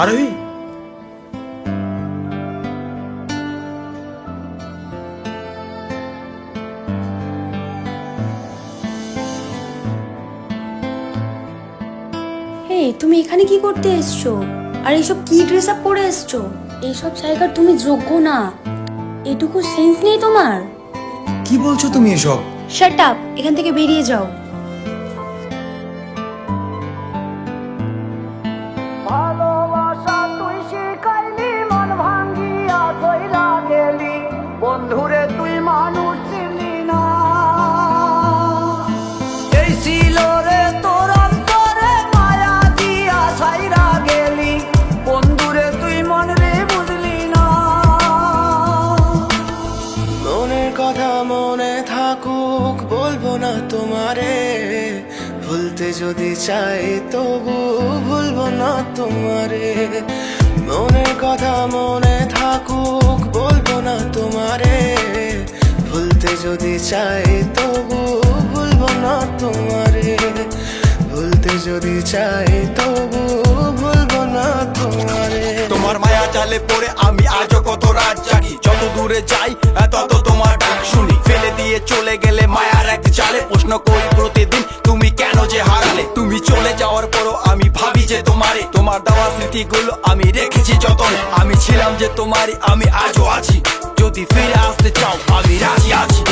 আরোহী, তুমি এখানে কি করতে এসছো? আর এইসব কি ড্রেস আপ পরে এসছো? এইসব জায়গার তুমি যোগ্য না। এটুকু সেন্স নেই তোমার? কি বলছো তুমি এসব? শাট আপ, এখান থেকে বেরিয়ে যাও। ভালোবাসা তুই শিখাইলি, মন ভাঙ্গিয়া কইরা গেলি, বন্ধুরে তুই মানুষ চিনলি না। এই ছিল রে তোর অন্তরে মায়া দিয়া ছাইরা গেলি, বন্ধুরে তুই মন রে বুঝলি না। মনের কথা মনে থাকুক, বলবো না তোমারে, ভুলতে যদি চাই তবু ভুলবো না তোমারে। মনের কথা মনে থাকুক, বলবো না তোমারে, ভুলতে যদি চাই তবু ভুলবো না তোমারে। ভুলতে যদি চাই তবু ভুলবো না তোমারে। তোমার মায়া জালে পড়ে আমি আজও কত রাত জাগি, যত দূরে যাই তত তোমার ডাক শুনি। ফেলে দিয়ে চলে গেলে মায়ার এক জালে, প্রশ্ন করি প্রতিদিন তুমি কেন যে হারালে। তুমি চলে যাওয়ার পরও আমি ভাবি যে তোমারে, তোমার দেওয়া স্মৃতিগুলো আমি রেখেছি যতনে। আমি ছিলাম যে তোমারই, আমি আজও আছি, যদি ফিরে আসতে চাও আমি রাজি আছি।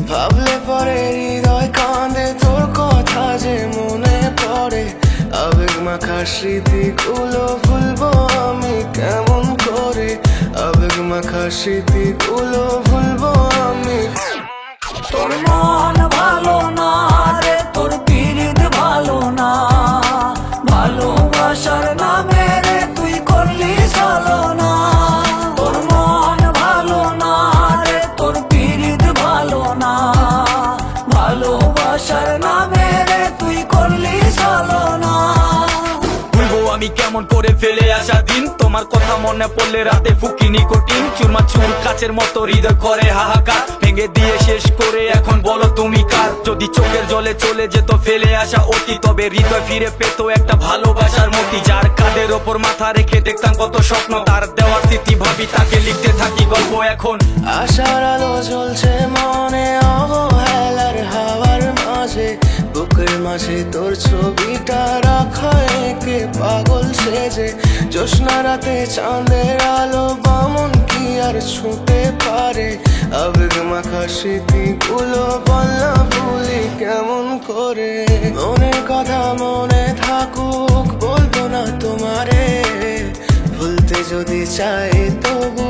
ভাবলে পরে হৃদয় কাঁদে, তোর কথা যে মনে পড়ে। আবেগ মাখা স্মৃতিগুলো ভুলবো আমি কেমন করে। আবেগ মাখা স্মৃতিগুলো ভুলবো আমি। তোর মন ভালো না রে, তোর পীড়িত ভালো না, ভালোবাসার নামে রে তুই করলি ছলনা। তোর মন ভালো না রে, তোর পীড়িত ভালো না, ভালোবাসার নামে রে তুই করলি ছলনা। ভুলবো আমি কেমন করে ফেলে আসা দিন, তোমার কথা মনে পড়লে রাতে ফুকি নিকোটিন। চুরমা চুর কাচের মতো হৃদয় করে হাহাকার, ভেঙে দিয়ে শেষ করে এখন বলো তুমি কার। যদি চোখের জলে চলে যেত ফেলে আসা অতি, তবে হৃদয় ফিরে পেত একটা ভালোবাসার মতি। যার কাঁধের ওপর মাথা রেখে দেখতাম কত স্বপ্ন, তার দেওয়ার স্মৃতি ভাবি তাকে লিখতে থাকি গল্প এখন। আশার আলো জ্বলছে মনে অবহেলার হাওয়ার মাঝে, বুকের মাঝে তোর ছবিটা রাখা একে পাগল সেজে। জ্যোৎস্না রাতে চাঁদের আলো বামন কি আর ছুঁতে পারে। আবেগ মাখা স্মৃতিগুলো বলনা ভুলি কেমন করে। মনের কথা মনে থাকুক, বলবো না তোমারে, ভুলতে যদি চাই তবু